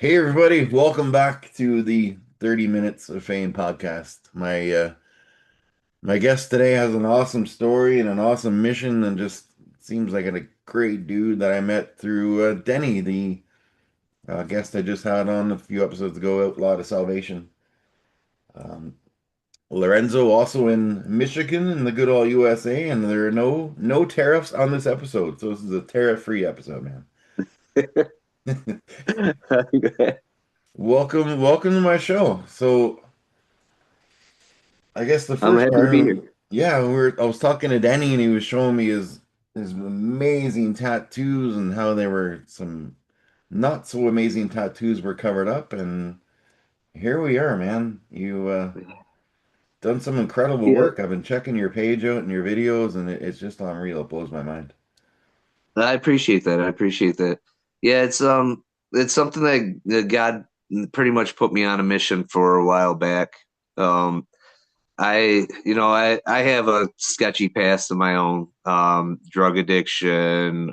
Hey everybody, welcome back to the 30 Minutes of Fame podcast. My guest today has an awesome story and an awesome mission and just seems like a great dude that I met through Denny, the guest I just had on a few episodes ago, Outlaw to Salvation. Um, Lorenzo also in Michigan in the good old USA, and there are no tariffs on this episode, so this is a tariff-free episode, man. Welcome to my show. So I guess the I'm first happy to be part, here. yeah, I was talking to Danny and he was showing me his amazing tattoos and how they were some not so amazing tattoos were covered up, and here we are, man. You done some incredible Yeah, work. I've been checking your page out and your videos, and it's just unreal. It blows my mind. I appreciate that. I appreciate that. Yeah, it's something that God pretty much put me on a mission for a while back. Um, I have a sketchy past of my own. Drug addiction,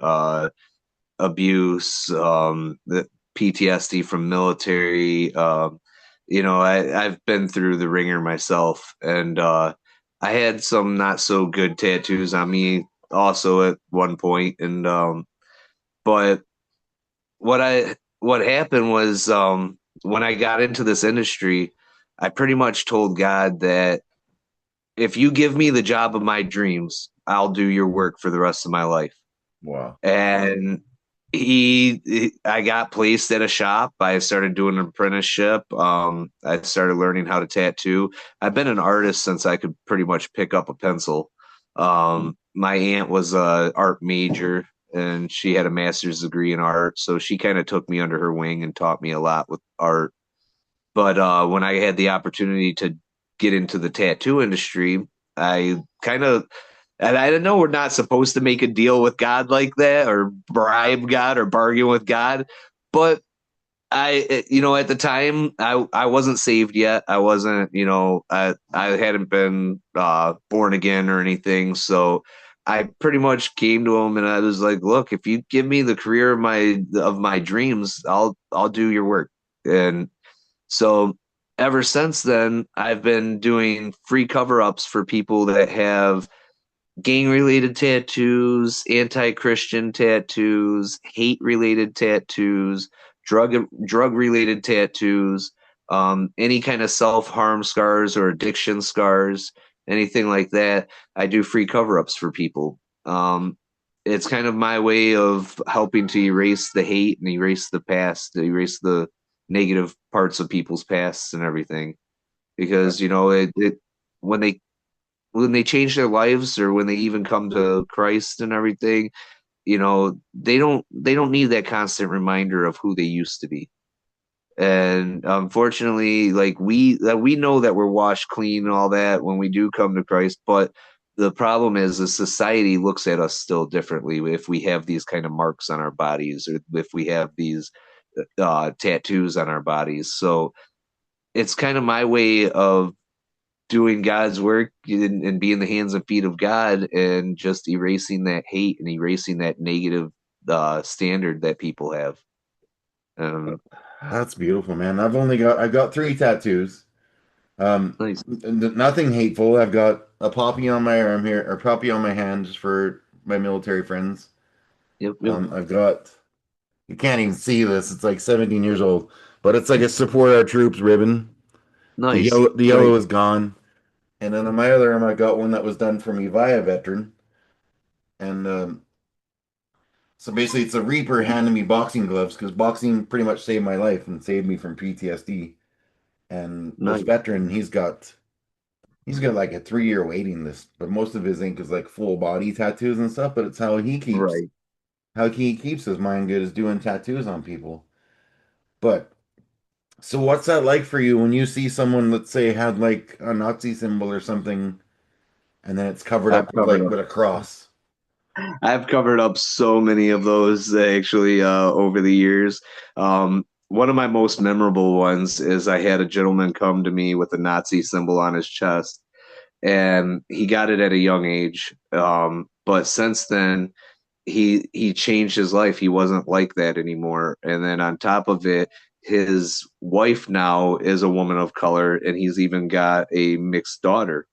abuse, the PTSD from military. I've been through the ringer myself, and I had some not so good tattoos on me also at one point, and but what happened was when I got into this industry, I pretty much told God that if you give me the job of my dreams, I'll do your work for the rest of my life. Wow. And I got placed at a shop. I started doing an apprenticeship. I started learning how to tattoo. I've been an artist since I could pretty much pick up a pencil. My aunt was a art major and she had a master's degree in art, so she kind of took me under her wing and taught me a lot with art. But when I had the opportunity to get into the tattoo industry, I kind of, and I know we're not supposed to make a deal with God like that or bribe God or bargain with God, but at the time, I wasn't saved yet. I wasn't, I hadn't been born again or anything. So I pretty much came to him and I was like, look, if you give me the career of my dreams, I'll do your work. And so ever since then, I've been doing free cover ups for people that have gang related tattoos, anti Christian tattoos, hate related tattoos, drug related tattoos, any kind of self harm scars or addiction scars, anything like that. I do free cover ups for people. It's kind of my way of helping to erase the hate and erase the past, erase the negative parts of people's pasts and everything. Because when they when they change their lives or when they even come to Christ and everything, they don't need that constant reminder of who they used to be. And unfortunately, like we know that we're washed clean and all that when we do come to Christ, but the problem is the society looks at us still differently if we have these kind of marks on our bodies or if we have these tattoos on our bodies. So it's kind of my way of doing God's work and being the hands and feet of God and just erasing that hate and erasing that negative standard that people have. Um, That's beautiful, man. I've got three tattoos. Nice. Nothing hateful. I've got a poppy on my arm here, or poppy on my hand just for my military friends. Yep, yep. I've got, you can't even see this. It's like 17 years old, but it's like a support our troops ribbon. Nice. The Nice. yellow is gone. And then on my other arm, I got one that was done for me by a veteran. And so basically, it's a Reaper handing me boxing gloves because boxing pretty much saved my life and saved me from PTSD. And this Nice. veteran, he's got like a 3 year waiting list, but most of his ink is like full body tattoos and stuff. But it's Right. how he keeps his mind good is doing tattoos on people. But so what's that like for you when you see someone, let's say, had like a Nazi symbol or something, and then it's covered I've up with covered like up. with a cross? I've covered up so many of those actually over the years. One of my most memorable ones is I had a gentleman come to me with a Nazi symbol on his chest, and he got it at a young age. But since then, he changed his life. He wasn't like that anymore. And then on top of it, his wife now is a woman of color, and he's even got a mixed daughter.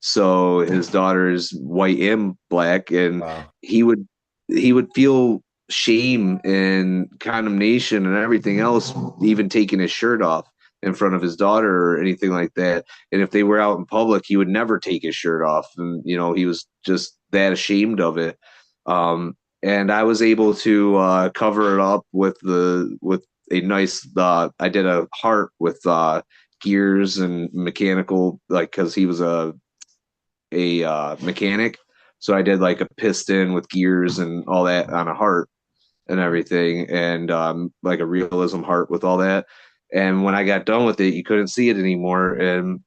So his daughter is white and black, and Wow. he would he would feel shame and condemnation and everything else, even taking his shirt off in front of his daughter or anything like that. And if they were out in public, he would never take his shirt off, and he was just that ashamed of it. And I was able to cover it up with a nice. I did a heart with gears and mechanical, like because he was a mechanic. So I did like a piston with gears and all that on a heart and everything, and like a realism heart with all that. And when I got done with it, you couldn't see it anymore. And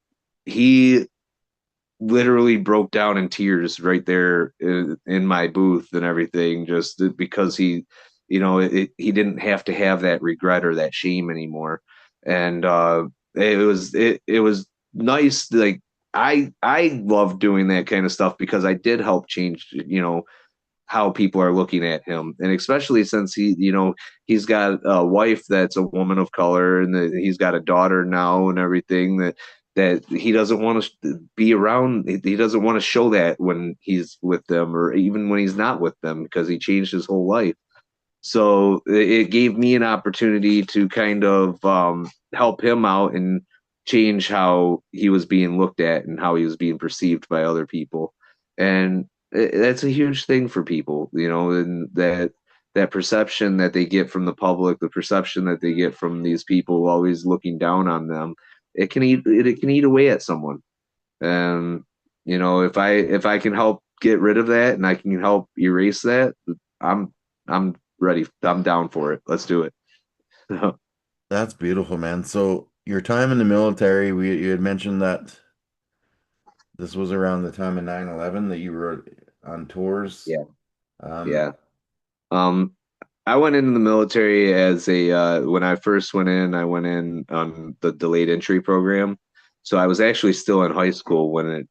he literally broke down in tears right there in my booth and everything, just because he didn't have to have that regret or that shame anymore. And it was nice. Like I love doing that kind of stuff because I did help change how people are looking at him, and especially since he's got a wife that's a woman of color, and he's got a daughter now and everything that he doesn't want to be around. He doesn't want to show that when he's with them or even when he's not with them, because he changed his whole life. So it gave me an opportunity to kind of help him out and change how he was being looked at and how he was being perceived by other people. And that's a huge thing for people, and that perception that they get from the public, the perception that they get from these people always looking down on them, it can eat away at someone. And if I can help get rid of that and I can help erase that, I'm ready. I'm down for it. Let's do it. That's beautiful, man. So your time in the military, you had mentioned that this was around the time of 9/11 that you were on tours. Yeah, Um, yeah. Um, I went into the military as when I first went in, I went in on the delayed entry program. So I was actually still in high school when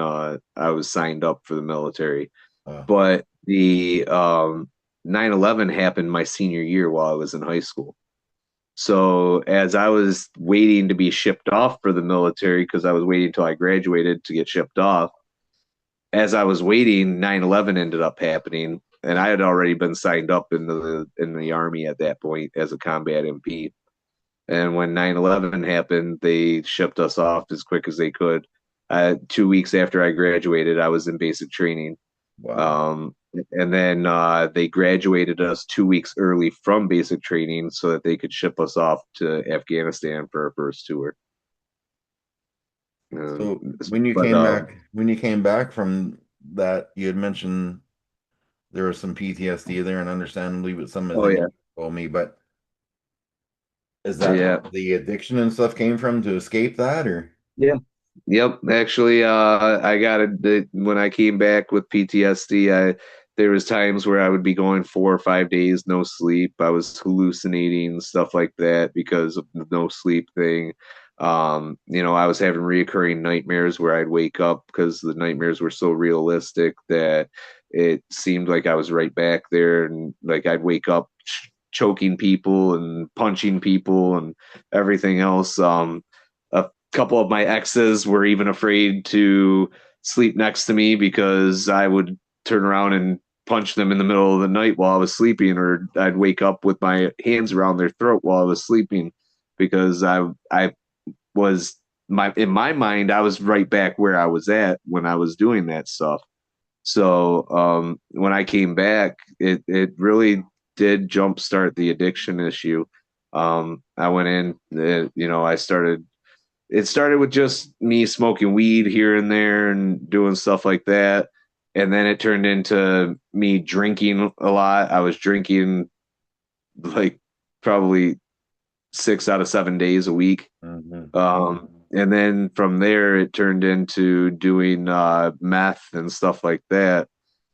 I was signed up for the military. uh, But the 9/11 happened my senior year while I was in high school. So as I was waiting to be shipped off for the military, because I was waiting until I graduated to get shipped off, as I was waiting, 9/11 ended up happening, and I had already been signed up in the army at that point as a combat MP. And when 9/11 happened, they shipped us off as quick as they could. 2 weeks after I graduated, I was in basic training. wow. And then they graduated us 2 weeks early from basic training so that they could ship us off to Afghanistan for our first tour. Um, So when you but came back, when you came back from that, you had mentioned there was some PTSD there, and understandably with some of the oh things yeah, you told me, but is that yeah, the addiction and stuff came from to escape that, or? yeah. Yep, actually, I got it when I came back with PTSD. There was times where I would be going 4 or 5 days no sleep. I was hallucinating stuff like that because of the no sleep thing. I was having reoccurring nightmares where I'd wake up because the nightmares were so realistic that it seemed like I was right back there, and like I'd wake up choking people and punching people and everything else. A couple of my exes were even afraid to sleep next to me because I would turn around and punch them in the middle of the night while I was sleeping, or I'd wake up with my hands around their throat while I was sleeping because I was in my mind I was right back where I was at when I was doing that stuff. So when I came back, it really did jumpstart the addiction issue. I went in, I started it started with just me smoking weed here and there and doing stuff like that. And then it turned into me drinking a lot. I was drinking like probably 6 out of 7 days a week. Mhm. And then from there, it turned into doing meth and stuff like that.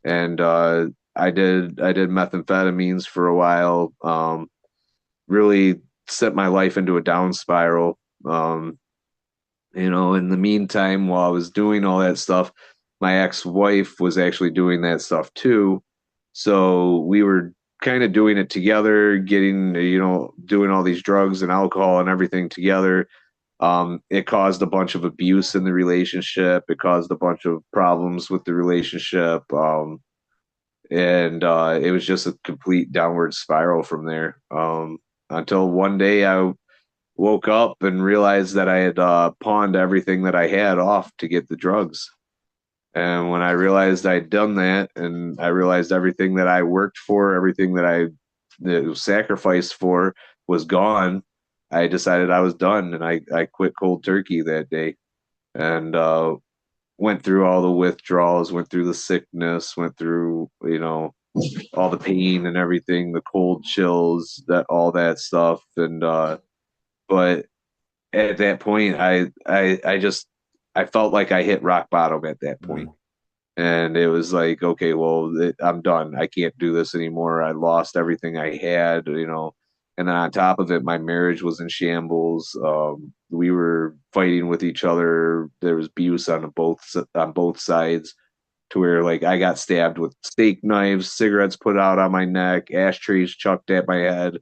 And I did methamphetamines for a while. Really set my life into a down spiral. In the meantime, while I was doing all that stuff, my ex-wife was actually doing that stuff too. So we were kind of doing it together, getting, doing all these drugs and alcohol and everything together. It caused a bunch of abuse in the relationship. It caused a bunch of problems with the relationship. And it was just a complete downward spiral from there. Until one day I woke up and realized that I had pawned everything that I had off to get the drugs. And when I realized I'd done that, and I realized everything that I worked for, everything that I sacrificed for was gone, I decided I was done, and I quit cold turkey that day, and went through all the withdrawals, went through the sickness, went through all the pain and everything, the cold chills, that all that stuff, and but at that point, I just I felt like I hit rock bottom at that point. Mm. And it was like, okay, well, I'm done. I can't do this anymore. I lost everything I had. And then on top of it, my marriage was in shambles. We were fighting with each other. There was abuse on both sides, to where like I got stabbed with steak knives, cigarettes put out on my neck, ashtrays chucked at my head.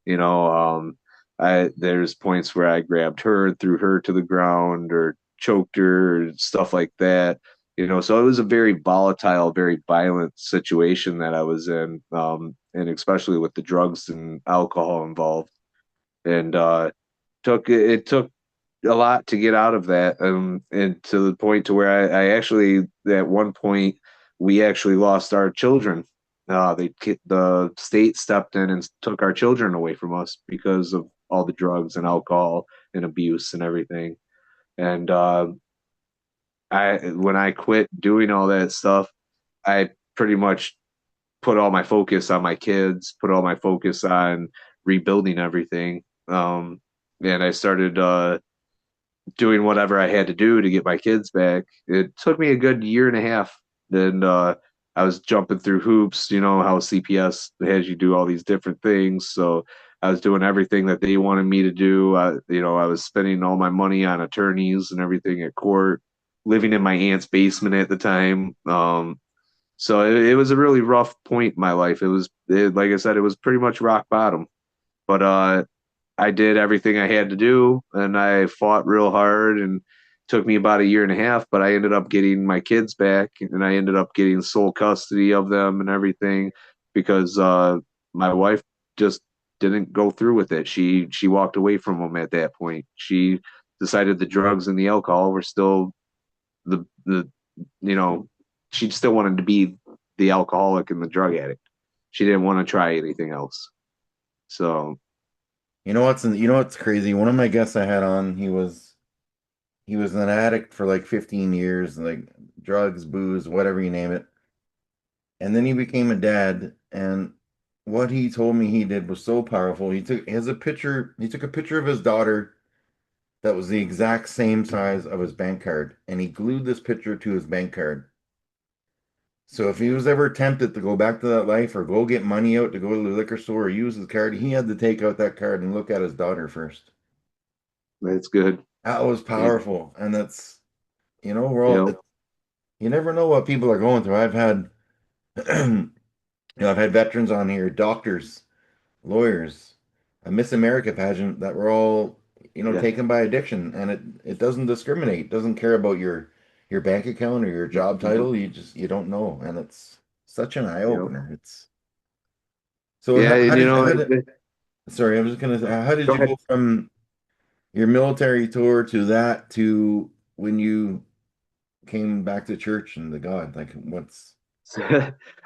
You know, I there's points where I grabbed her and threw her to the ground or choked her, or stuff like that. So it was a very volatile, very violent situation that I was in, and especially with the drugs and alcohol involved. And it took a lot to get out of that, and to the point to where I actually, at one point, we actually lost our children. The state stepped in and took our children away from us because of all the drugs and alcohol and abuse and everything. And when I quit doing all that stuff, I pretty much put all my focus on my kids, put all my focus on rebuilding everything. And I started doing whatever I had to do to get my kids back. It took me a good year and a half. Then I was jumping through hoops, how CPS has you do all these different things. So I was doing everything that they wanted me to do. I was spending all my money on attorneys and everything at court, living in my aunt's basement at the time. So it was a really rough point in my life. Like I said, it was pretty much rock bottom. But I did everything I had to do, and I fought real hard, and it took me about a year and a half, but I ended up getting my kids back, and I ended up getting sole custody of them and everything, because my wife just didn't go through with it. She walked away from them at that point. She decided the drugs and the alcohol were still the you know she still wanted to be the alcoholic and the drug addict. She didn't want to try anything else. So You know what's crazy? One of my guests I had on, he was an addict for like 15 years, like drugs, booze, whatever you name it. And then he became a dad, and what he told me he did was so powerful. He took a picture of his daughter that was the exact same size of his bank card, and he glued this picture to his bank card. So if he was ever tempted to go back to that life or go get money out to go to the liquor store or use his card, he had to take out that card and look at his daughter first. that's good. That was Yeah. powerful. And that's, we're all, Yep. you never know what people are going through. I've had veterans on here, doctors, lawyers, a Miss America pageant that were all, Yeah. taken by addiction. And it doesn't discriminate, doesn't care about your bank account or your job Mhm. title. You don't know. And it's such an eye Yep. opener. So Yeah, how and did sorry, I was just gonna say, how did go you go ahead. from your military tour to that to when you came back to church and the God? Like what's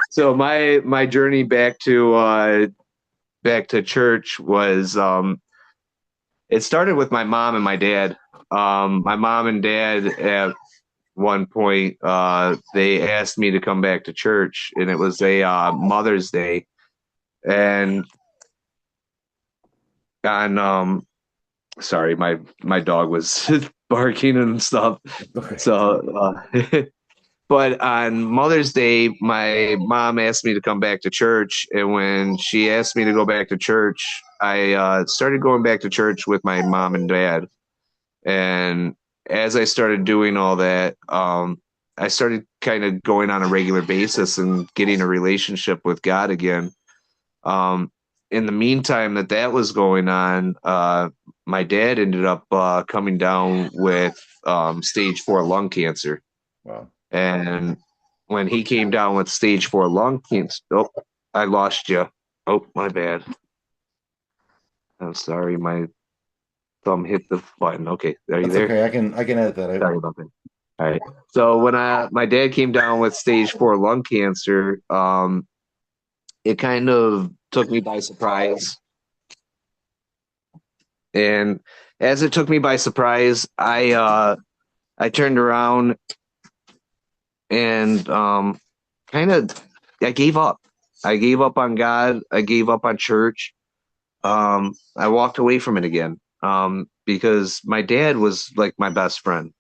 So my journey back to church was, it started with my mom and my dad. My mom and dad, at one point, they asked me to come back to church, and it was a Mother's Day, and on sorry, my dog was barking and stuff. okay? So but on Mother's Day, my mom asked me to come back to church, and when she asked me to go back to church, I started going back to church with my mom and dad. And as I started doing all that, I started kind of going on a regular basis and getting a relationship with God again. In the meantime that was going on, my dad ended up coming down with stage 4 lung cancer. Wow. And when he came down with stage 4 lung cancer, oh, I lost you. Oh, my bad. I'm sorry, my thumb hit the button. Okay, are you That's there? okay. I can edit that out. Sorry about that. All right. So when my dad came down with stage 4 lung cancer, it kind of took me by surprise. And as it took me by surprise, I turned around and kind of I gave up. I gave up on God. I gave up on church. I walked away from it again because my dad was like my best friend.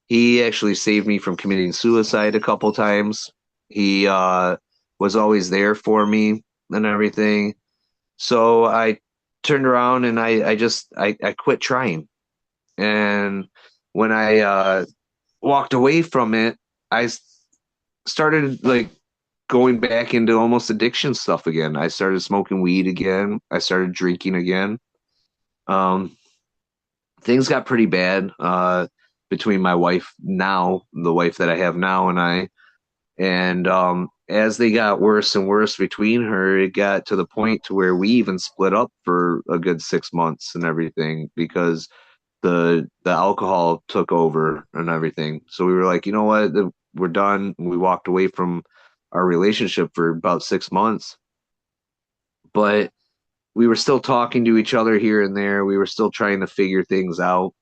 He actually saved me from committing suicide a couple times. He was always there for me and everything. So I turned around and I quit trying. And when I walked away from it, I started like going back into almost addiction stuff again. I started smoking weed again. I started drinking again. Um, Things got pretty bad between my wife now, the wife that I have now, and I. And as they got worse and worse between her, it got to the point to where we even split up for a good 6 months and everything because the alcohol took over and everything. So we were like, you know what, we're done. We walked away from our relationship for about 6 months, but we were still talking to each other here and there. We were still trying to figure things out,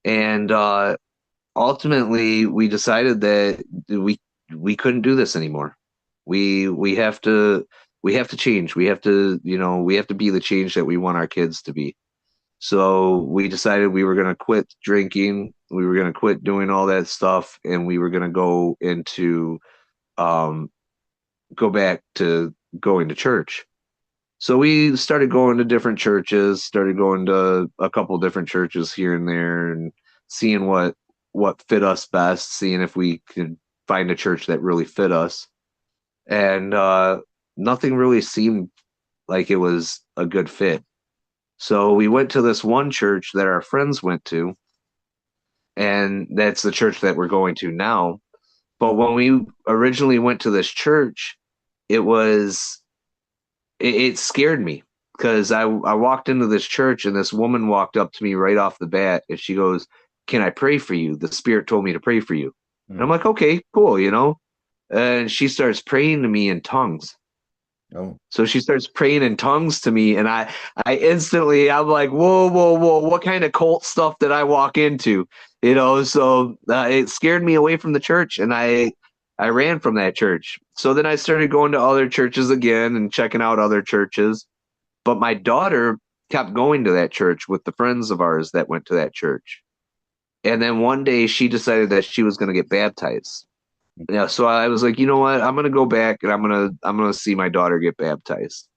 and ultimately we decided that we couldn't do this anymore. We have to change. We have to, we have to be the change that we want our kids to be. So we decided we were going to quit drinking. We were going to quit doing all that stuff, and we were going to um, go back to going to church. So we started going to different churches, started going to a couple different churches here and there, and seeing what fit us best, seeing if we could find a church that really fit us. And nothing really seemed like it was a good fit. So we went to this one church that our friends went to, and that's the church that we're going to now. But when we originally went to this church, it was it scared me because I walked into this church and this woman walked up to me right off the bat and she goes, "Can I pray for you? The Spirit told me to pray for you." And I'm Mm. like, "Okay, cool." And she starts praying to me in tongues. Oh, So she starts praying in tongues to me, and I instantly, I'm like, whoa, whoa, whoa, what kind of cult stuff did I walk into? So it scared me away from the church, and I ran from that church. So then I started going to other churches again and checking out other churches. But my daughter kept going to that church with the friends of ours that went to that church. And then one day she decided that she was going to get baptized. Yeah, so I was like, you know what? I'm gonna go back and I'm gonna see my daughter get baptized.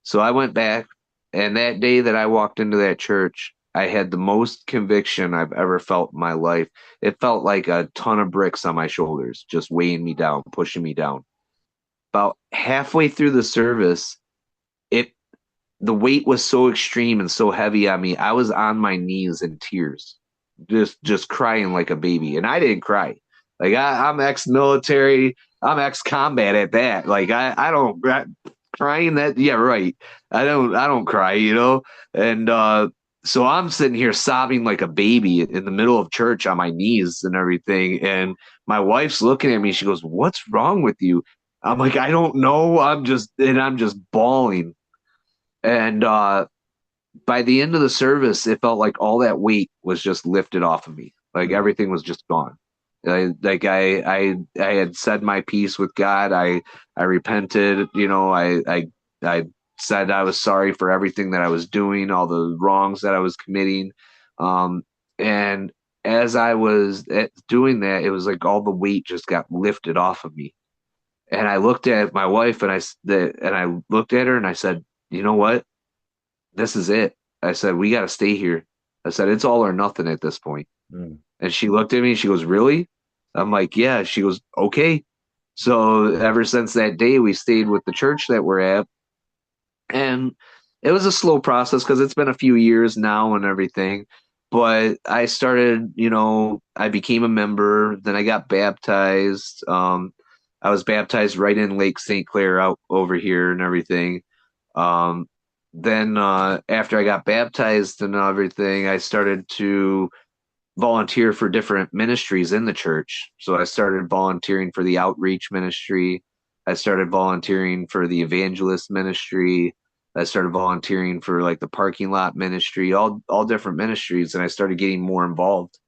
So I went back, and that day that I walked into that church, I had the most conviction I've ever felt in my life. It felt like a ton of bricks on my shoulders, just weighing me down, pushing me down. About halfway through the service, it the weight was so extreme and so heavy on me. I was on my knees in tears, just crying like a baby. And I didn't cry. Like I'm ex-military, I'm ex-combat at that. Like I don't crying that yeah right. I don't cry. And so I'm sitting here sobbing like a baby in the middle of church on my knees and everything. And my wife's looking at me. She goes, "What's wrong with you?" I'm like, "I don't know. I'm just bawling." And by the end of the service, it felt like all that weight was just lifted off of me. Like mm. everything was just gone. I had said my piece with God. I repented. I said I was sorry for everything that I was doing, all the wrongs that I was committing. Um, and as I was doing that, it was like all the weight just got lifted off of me. And I looked at my wife and I looked at her and I said, "You know what? This is it." I said, "We got to stay here." I said, "It's all or nothing at this point." Mm. And she looked at me and she goes, "Really?" I'm like, "Yeah." She goes, "Okay." So ever since that day, we stayed with the church that we're at. And it was a slow process because it's been a few years now and everything. But I started, I became a member. Then I got baptized. I was baptized right in Lake St. Clair out over here and everything. Um, then after I got baptized and everything, I started to volunteer for different ministries in the church. So I started volunteering for the outreach ministry. I started volunteering for the evangelist ministry. I started volunteering for like the parking lot ministry, all different ministries, and I started getting more involved.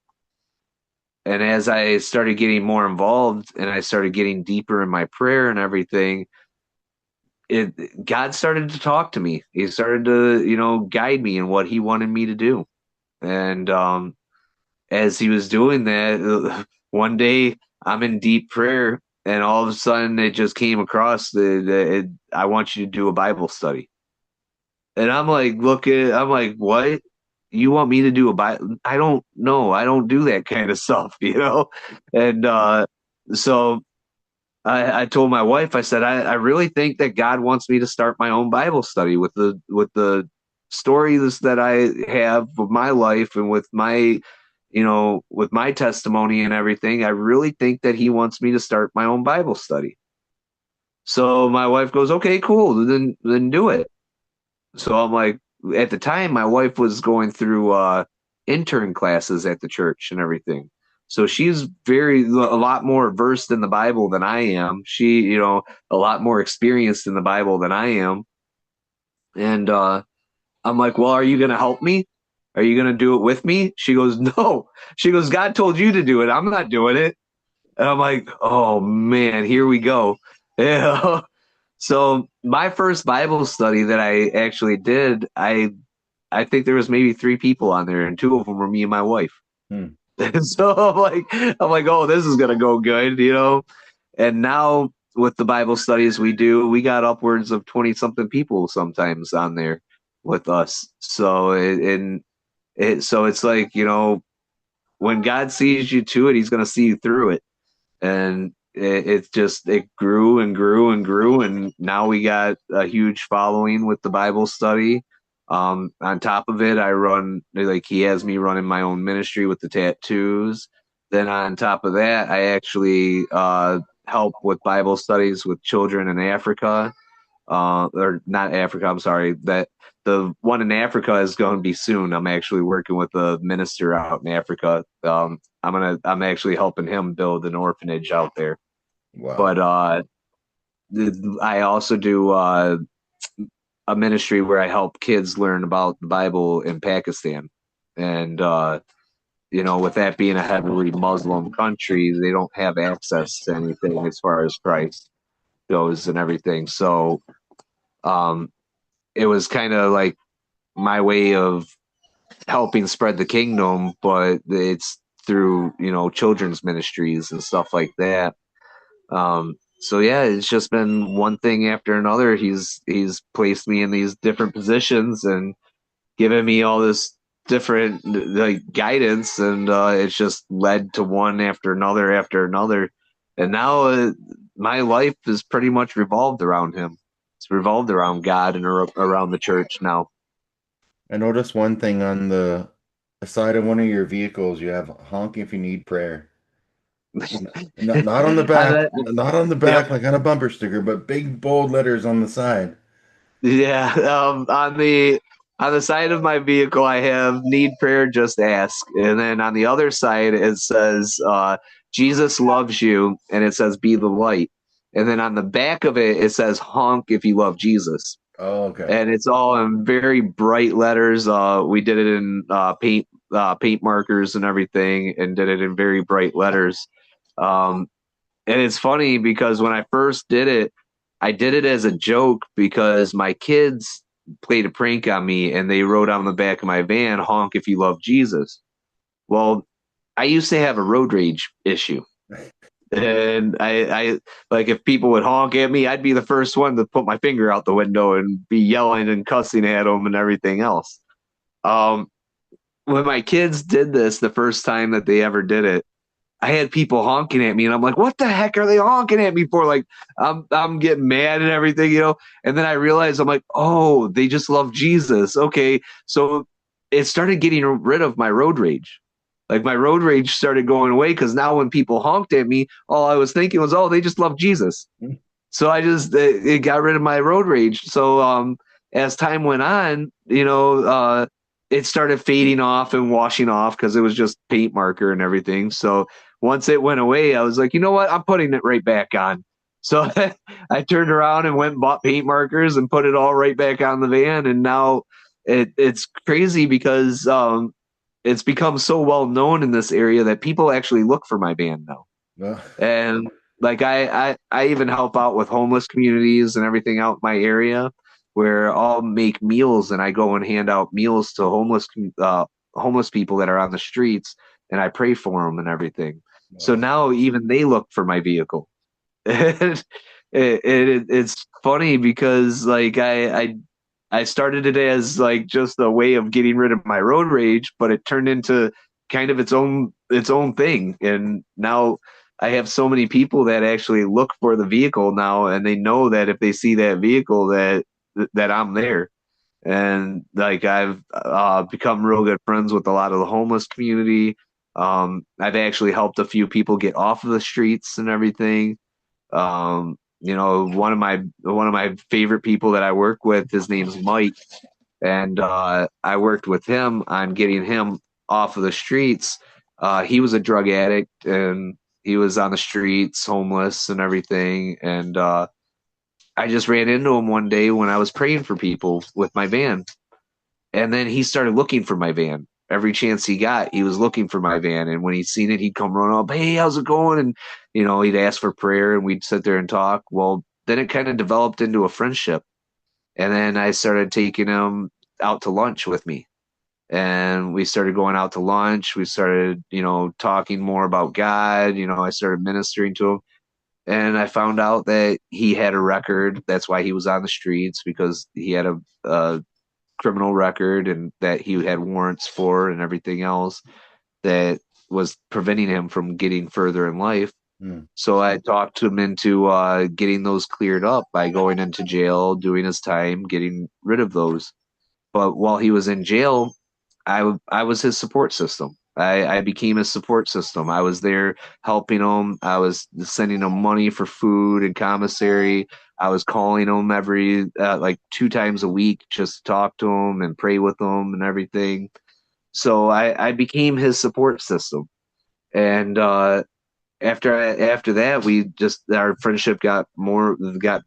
And as I started getting more involved and I started getting deeper in my prayer and everything, it God started to talk to me. He started to, guide me in what he wanted me to do. And as he was doing that, one day I'm in deep prayer, and all of a sudden it just came across I want you to do a Bible study. And I'm like, I'm like, what? You want me to do a Bible? I don't know. I don't do that kind of stuff, you know? And so I told my wife, I said, I really think that God wants me to start my own Bible study with the stories that I have of my life and with my with my testimony and everything. I really think that he wants me to start my own Bible study. So my wife goes, okay, cool, then do it. So I'm like, at the time, my wife was going through intern classes at the church and everything. So she's a lot more versed in the Bible than I am. She, a lot more experienced in the Bible than I am. And I'm like, well, are you going to help me? Are you going to do it with me? She goes, no. She goes, God told you to do it. I'm not doing it. And I'm like, oh man, here we go. Yeah. So my first Bible study that I actually did, I think there was maybe three people on there, and two of them were me and my wife. Hmm. And so I'm like, oh, this is gonna go good, And now with the Bible studies we do, we got upwards of 20 something people sometimes on there with us. So so it's like, when God sees you to it, He's gonna see you through it. And it grew and grew and grew, and now we got a huge following with the Bible study. On top of it, I run, like, he has me running my own ministry with the tattoos. Then on top of that, I actually help with Bible studies with children in Africa, or not Africa, I'm sorry, that the one in Africa is going to be soon. I'm actually working with a minister out in Africa. I'm actually helping him build an orphanage out there. Wow. But I also do a ministry where I help kids learn about the Bible in Pakistan. And with that being a heavily Muslim country, they don't have access to anything as far as Christ goes and everything. So um, it was kind of like my way of helping spread the kingdom, but it's through, children's ministries and stuff like that. So yeah, it's just been one thing after another. He's placed me in these different positions and given me all this different like guidance, and it's just led to one after another. And now my life is pretty much revolved around him. It's revolved around God and around the church now. I noticed one thing on the side of one of your vehicles, you have honk if you need prayer. Not on the back, I, not on the yep. back like on a bumper sticker, but big bold letters on the side. Yeah, on the side of my vehicle, I have "Need prayer, just ask," and then on the other side it says "Jesus loves you," and it says "Be the light," and then on the back of it it says "Honk if you love Jesus," Oh, okay. and it's all in very bright letters. We did it in paint markers and everything, and did it in very bright letters. Um, and it's funny because when I first did it, I did it as a joke because my kids played a prank on me and they wrote on the back of my van, honk if you love Jesus. Well, I used to have a road rage issue. And I like if people would honk at me, I'd be the first one to put my finger out the window and be yelling and cussing at them and everything else. Um, when my kids did this the first time that they ever did it, I had people honking at me, and I'm like, what the heck are they honking at me for? Like, I'm getting mad and everything, you know. And then I realized I'm like, oh, they just love Jesus. Okay, so it started getting rid of my road rage. Like my road rage started going away because now when people honked at me, all I was thinking was, oh, they just love Jesus. So I just it got rid of my road rage. So as time went on, it started fading off and washing off because it was just paint marker and everything. So once it went away, I was like, you know what? I'm putting it right back on. So I turned around and went and bought paint markers and put it all right back on the van. And now it's crazy because it's become so well known in this area that people actually look for my van now. Well, And like I even help out with homeless communities and everything out in my area where I'll make meals and I go and hand out meals to homeless people that are on the streets and I pray for them and everything. So well, now even they look for my vehicle. It's funny because like I started it as like just a way of getting rid of my road rage, but it turned into kind of its own thing. And now I have so many people that actually look for the vehicle now, and they know that if they see that vehicle, that I'm there. And like I've become real good friends with a lot of the homeless community. I've actually helped a few people get off of the streets and everything. One of my favorite people that I work with, his name's Mike, and I worked with him on getting him off of the streets. He was a drug addict and he was on the streets, homeless and everything. And I just ran into him one day when I was praying for people with my van, and then he started looking for my van. Every chance he got, he was looking for my van. And when he'd seen it, he'd come run up, hey, how's it going? And, he'd ask for prayer and we'd sit there and talk. Well, then it kind of developed into a friendship. And then I started taking him out to lunch with me. And we started going out to lunch. We started, talking more about God. I started ministering to him. And I found out that he had a record. That's why he was on the streets, because he had a criminal record and that he had warrants for and everything else that was preventing him from getting further in life. hmm. So I talked him into getting those cleared up by going into jail, doing his time, getting rid of those. But while he was in jail, I was his support system. I became his support system. I was there helping him. I was sending him money for food and commissary. I was calling him every like 2 times a week just to talk to him and pray with him and everything. So I became his support system. And after that, we just our friendship got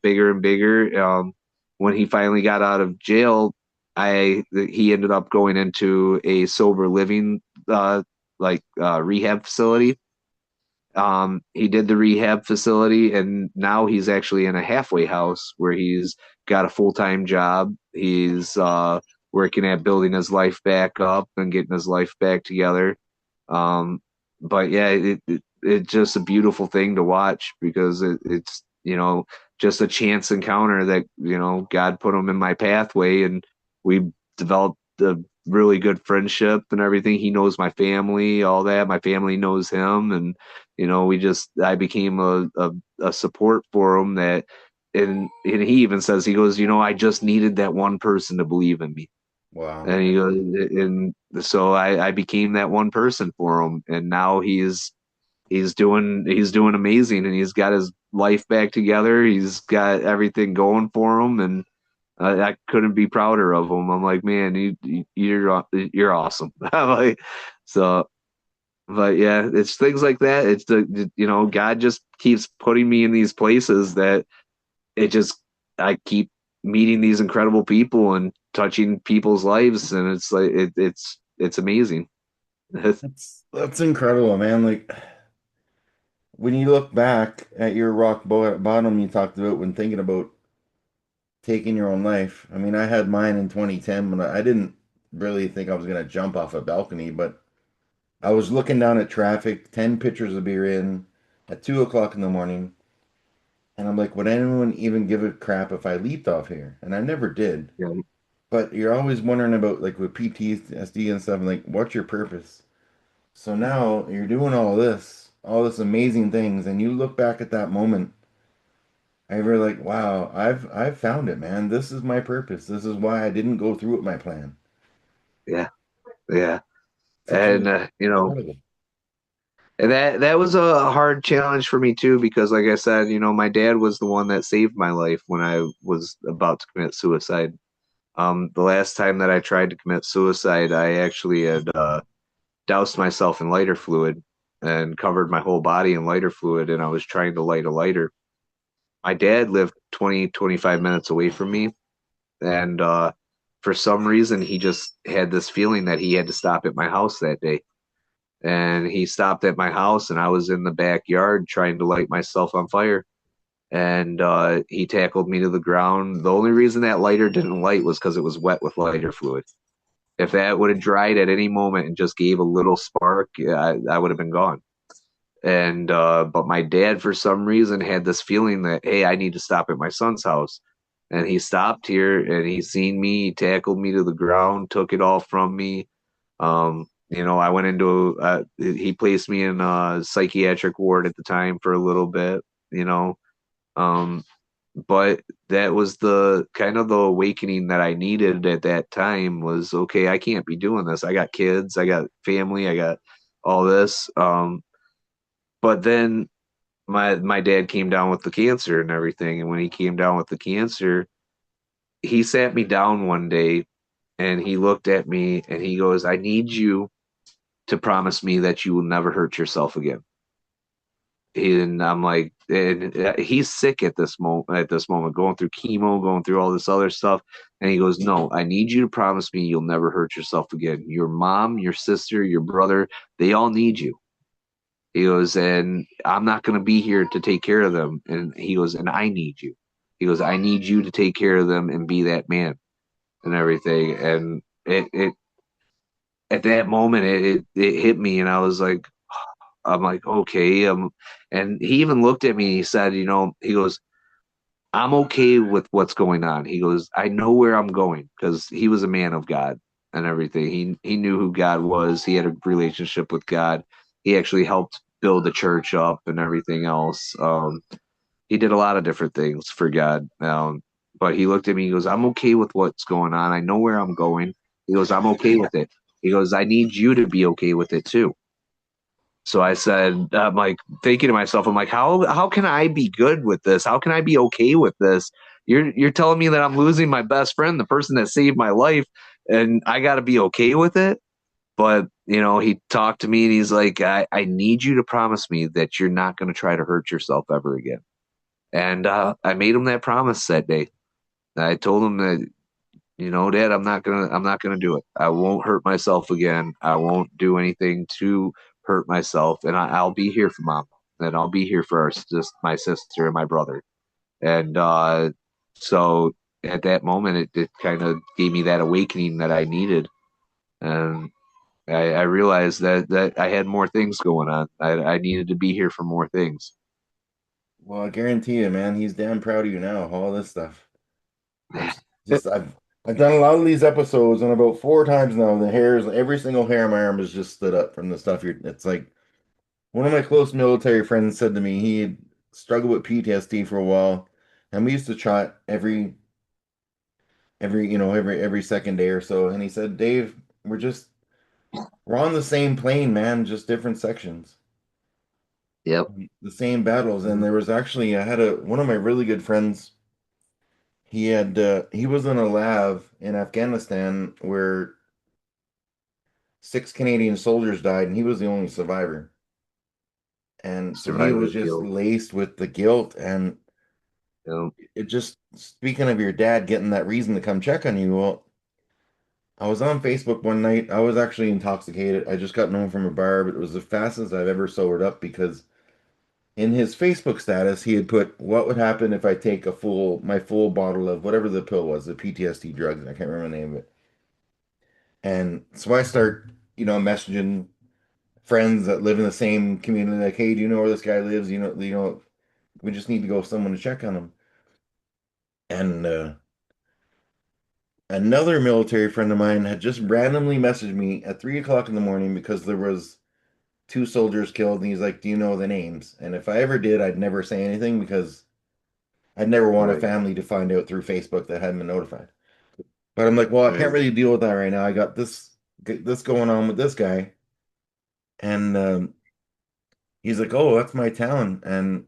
bigger and bigger. When he finally got out of jail, he ended up going into a sober living rehab facility. He did the rehab facility, and now he's actually in a halfway house where he's got a full time job. He's working at building his life back up and getting his life back together. Um, but yeah, it's just a beautiful thing to watch because it's just a chance encounter that God put him in my pathway, and we developed a really good friendship and everything. He knows my family, all that. My family knows him, and I became a support for him that. And he even says, he goes, I just needed that one person to believe in me. Wow. And he goes, and so I became that one person for him. And now he's doing amazing, and he's got his life back together. He's got everything going for him, and I couldn't be prouder of him. I'm like, man, you're awesome. I'm like, so, but yeah, it's things like that. It's God just keeps putting me in these places that it just I keep meeting these incredible people and touching people's lives, and it's like it's amazing. That's incredible, man. Like when you look back at your bottom you talked about when thinking about taking your own life. I mean, I had mine in 2010 when I didn't really think I was gonna jump off a balcony, but I was looking down at traffic, 10 pitchers of beer in at 2 o'clock in the morning, and I'm like, would anyone even give a crap if I leaped off here? And I never did. Yeah, But you're always wondering about like with PTSD and stuff, like what's your purpose? So now you're doing all this. all this amazing things, and you look back at that moment, and you're like, wow, I've found it, man. This is my purpose. This is why I didn't go through with my plan. Yeah, yeah. Such And a incredible. and that was a hard challenge for me too, because like I said, my dad was the one that saved my life when I was about to commit suicide. The last time that I tried to commit suicide, I actually had doused myself in lighter fluid and covered my whole body in lighter fluid, and I was trying to light a lighter. My dad lived 20-25 minutes away from me, and for some reason, he just had this feeling that he had to stop at my house that day. And he stopped at my house, and I was in the backyard trying to light myself on fire. And he tackled me to the ground. The only reason that lighter didn't light was because it was wet with lighter fluid. If that would have dried at any moment and just gave a little spark, I would have been gone. And but my dad, for some reason, had this feeling that, hey, I need to stop at my son's house. And he stopped here, and he seen me, he tackled me to the ground, took it all from me. I went into he placed me in a psychiatric ward at the time for a little bit, you know. Um, but that was the kind of the awakening that I needed at that time. Was okay, I can't be doing this. I got kids, I got family, I got all this. But then my dad came down with the cancer and everything, and when he came down with the cancer, he sat me down one day and he looked at me and he goes, "I need you to promise me that you will never hurt yourself again." And I'm like, and he's sick at this moment, going through chemo, going through all this other stuff. And he goes, "No, I need you to promise me you'll never hurt yourself again. Your mom, your sister, your brother, they all need you." He goes, "And I'm not going to be here to take care of them." And he goes, "And I need you." He goes, "I need you to take care of them and be that man and everything." And it at that moment, it hit me, and I was like, I'm like, okay. And he even looked at me. He said, he goes, "I'm okay with what's going on." He goes, "I know where I'm going," because he was a man of God and everything. He knew who God was. He had a relationship with God. He actually helped build the church up and everything else. He did a lot of different things for God. But he looked at me. He goes, "I'm okay with what's going on. I know where I'm going." He goes, "I'm okay with it." He goes, "I need you to be okay with it too." So I said, I'm like thinking to myself, I'm like, how can I be good with this? How can I be okay with this? You're telling me that I'm losing my best friend, the person that saved my life, and I got to be okay with it. But he talked to me and he's like, I need you to promise me that you're not going to try to hurt yourself ever again. And I made him that promise that day. I told him that, Dad, I'm not gonna do it. I won't hurt myself again. I won't do anything to hurt myself, and I'll be here for mom, and I'll be here for just my sister and my brother. And so at that moment, it kind of gave me that awakening that I needed, and I realized that I had more things going on. I needed to be here for more things. Well, I guarantee you, man, he's damn proud of you now. All this stuff. I've done a lot of these episodes, and about four times now, the hairs, every single hair on my arm has just stood up from the stuff you're. It's like one of my close military friends said to me he had struggled with PTSD for a while, and we used to chat every second day or so. And he said, Dave, we're on the same plane, man, just different sections, Yep. the same battles. And there was actually I had a one of my really good friends. He was in a lab in Afghanistan where six Canadian soldiers died, and he was the only survivor. And so he was Survivor's just guilt. laced with the guilt. And Yep. it just, speaking of your dad getting that reason to come check on you, well, I was on Facebook one night. I was actually intoxicated. I just got home from a bar, but it was the fastest I've ever sobered up because in his Facebook status, he had put, "What would happen if I take my full bottle of whatever the pill was, the PTSD drugs?" I can't remember the name of it. And so I start, messaging friends that live in the same community, like, "Hey, do you know where this guy lives? We just need to go someone to check on him." And another military friend of mine had just randomly messaged me at 3 o'clock in the morning because there was two soldiers killed, and he's like, "Do you know the names?" And if I ever did, I'd never say anything because I'd never want a Right. family to find out through Facebook that hadn't been notified. But I'm like, well, I can't Right. really deal with that right now. I got this going on with this guy, and he's like, "Oh, that's my town." And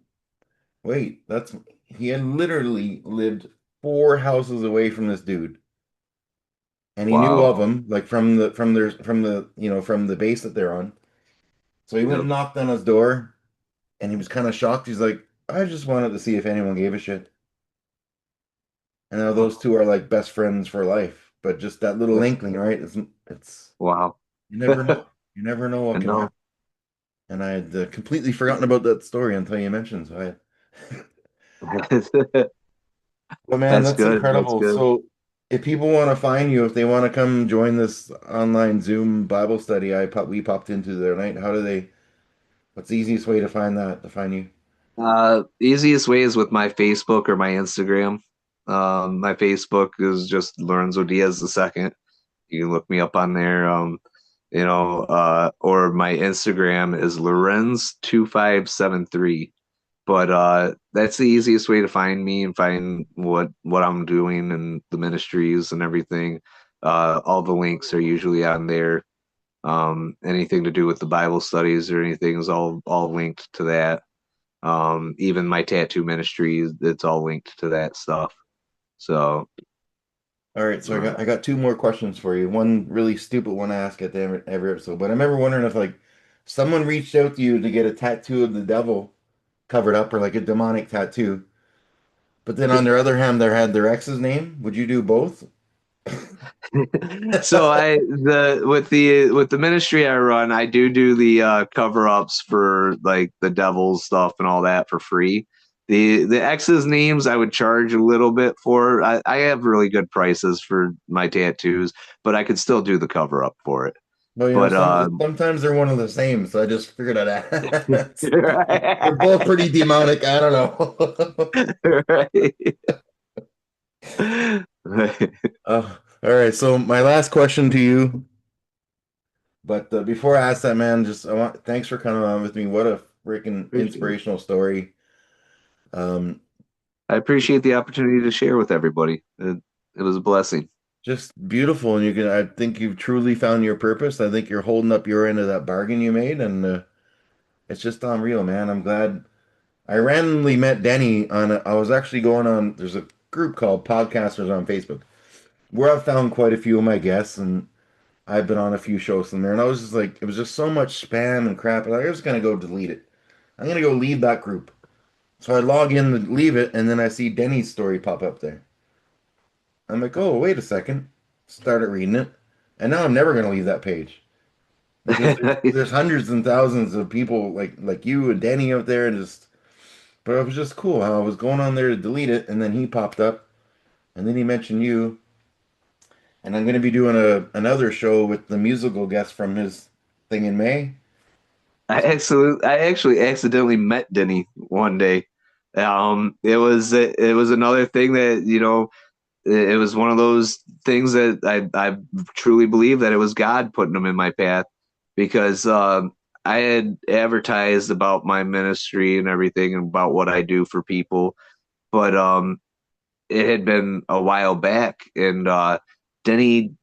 wait, that's he had literally lived four houses away from this dude, and he knew Wow. of him, like from the base that they're on. So he went Yep. and knocked on his door, and he was kind of shocked. He's like, "I just wanted to see if anyone gave a shit." And now those two are like best friends for life. But just that little inkling, right? It's Wow. you never know. You never know I what can know. happen. And I had completely forgotten about that story until you mentioned. So but man, That's that's good. That's incredible. good. So if people want to find you, if they want to come join this online Zoom Bible study, we popped into there night. How do they? What's the easiest way to find that? To find you? Easiest way is with my Facebook or my Instagram. My Facebook is just Lorenzo Diaz II. You can look me up on there. Or my Instagram is Lorenz2573. But that's the easiest way to find me and find what I'm doing and the ministries and everything. All the links are usually on there. Anything to do with the Bible studies or anything is all linked to that. Even my tattoo ministry, it's all linked to that stuff. So, All right, so I got uh, I got two more questions for you. One really stupid one to ask at the end of every episode, but I remember wondering if like someone reached out to you to get a tattoo of the devil covered up or like a demonic tattoo, but then on their other hand, they had their ex's name. Would you do both? so I the with the ministry I run, I do the cover ups for like the devil's stuff and all that for free. The ex's names I would charge a little bit for. I have really good prices for my tattoos, but I could still do the cover up for it. Well, But sometimes they're one of the same, so I just figured I'd ask. They're both pretty demonic. I don't know. right. Right. All right, so my last question to you, but before I ask that, man, just thanks for coming on with me. What a freaking Appreciate it. inspirational story. Um, I appreciate the opportunity to share with everybody. It was a blessing. just beautiful, and I think you've truly found your purpose. I think you're holding up your end of that bargain you made, and it's just unreal, man. I'm glad. I randomly met Denny I was actually going on, there's a group called Podcasters on Facebook where I've found quite a few of my guests, and I've been on a few shows from there, and I was just like, it was just so much spam and crap. And I was gonna go delete it. I'm gonna go leave that group. So I log in to leave it, and then I see Denny's story pop up there. I'm like, oh, wait a second. Started reading it, and now I'm never gonna leave that page because there's hundreds and thousands of people like you and Denny out there, and just. But it was just cool how I was going on there to delete it, and then he popped up, and then he mentioned you, and I'm going to be doing another show with the musical guest from his thing in May. I actually accidentally met Denny one day. It was another thing that it was one of those things that I truly believe that it was God putting him in my path because I had advertised about my ministry and everything and about what I do for people, but it had been a while back, and Denny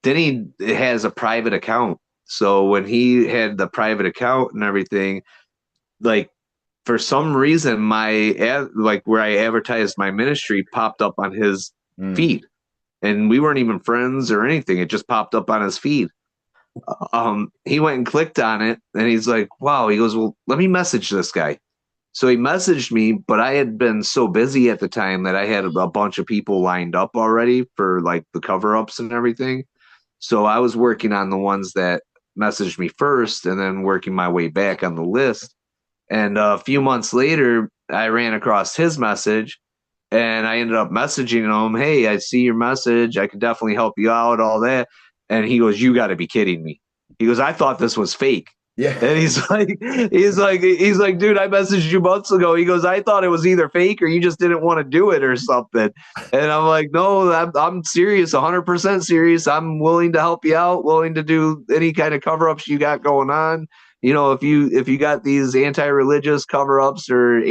Denny has a private account. So when he had the private account and everything, like for some reason, like where I advertised my ministry popped up on his Mm. feed, and we weren't even friends or anything. It just popped up on his feed. He went and clicked on it, and he's like, "Wow." He goes, "Well, let me message this guy." So he messaged me, but I had been so busy at the time that I had a bunch of people lined up already for like the cover ups and everything. So I was working on the ones that messaged me first and then working my way back on the list. And a few months later, I ran across his message and I ended up messaging him, "Hey, I see your message. I could definitely help you out, all that." And he goes, "You got to be kidding me." He goes, "I thought this was fake." Yeah. And he's like, dude, I messaged you months ago. He goes, I thought it was either fake or you just didn't want to do it or something. And I'm like, no, I'm serious, 100% serious. I'm willing to help you out, willing to do any kind of cover ups you got going on. If you got these anti-religious cover ups or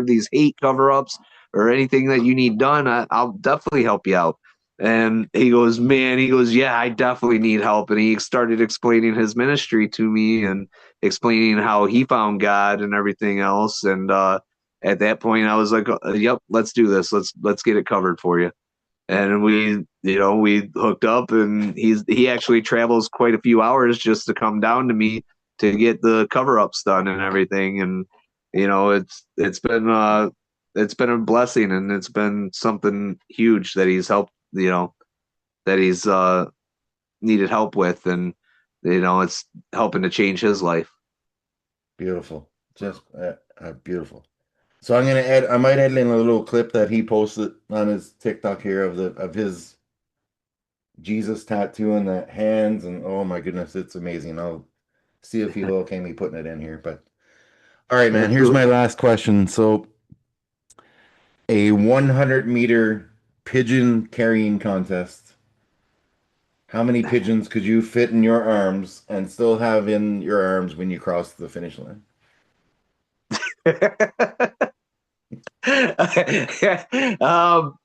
these hate cover ups or anything that you need done, I'll definitely help you out. And he goes, man, he goes, yeah, I definitely need help. And he started explaining his ministry to me and explaining how he found God and everything else. And at that point, I was like, "Yep, let's do this. Let's get it covered for you." And we hooked up, and he actually travels quite a few hours just to come down to me to get the cover ups done and everything. And it's been a blessing, and it's been something huge that he's helped. That he's needed help with, and it's helping to change his life. Beautiful. Just beautiful. So I might add in a little clip that he posted on his TikTok here of his Jesus tattoo on the hands, and oh my goodness, it's amazing. I'll see if he'll okay me putting it in here. But all right, man, here's my last question. So a 100-meter pigeon carrying contest. How many pigeons could you fit in your arms and still have in your arms when you cross the finish line? um,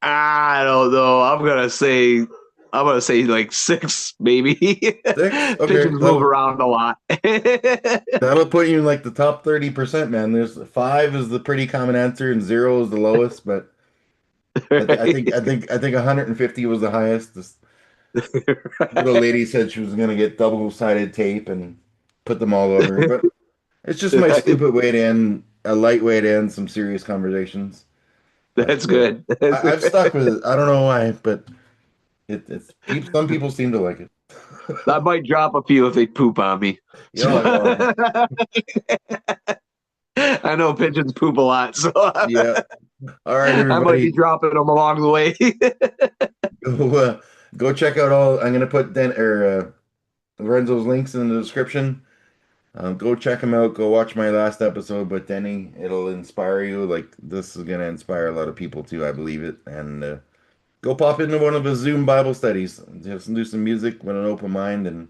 I don't know. I'm gonna say like six, maybe. Six? Okay, Pigeons move around a lot. that'll put you in like the top 30%, man. There's five is the pretty common answer and zero is the lowest, but Right. I think 150 was the highest. This little Right. lady said she was gonna get double-sided tape and put them all over, but it's just my Right. stupid way to end a light way to end some serious conversations. But That's good. I've stuck with it. I don't know why, but it's people. Some people seem to like it. I might drop a few if they poop on me. You know, well, I know pigeons poop a lot, so yeah. All right, I might be everybody, dropping them along the way. go go check out all. I'm gonna put Lorenzo's links in the description. Go check him out. Go watch my last episode with Denny. It'll inspire you. Like this is gonna inspire a lot of people too. I believe it. And go pop into one of his Zoom Bible studies. Just do some music with an open mind, and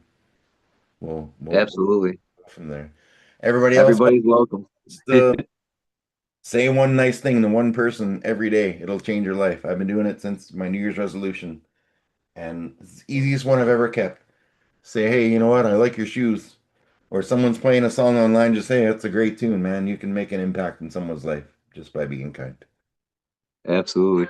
we'll Absolutely. go from there. Everybody else, Everybody's welcome. just say one nice thing to one person every day. It'll change your life. I've been doing it since my New Year's resolution, and it's the easiest one I've ever kept. Say, hey, you know what? I like your shoes. Or someone's playing a song online, just say, that's a great tune, man. You can make an impact in someone's life just by being kind. Absolutely.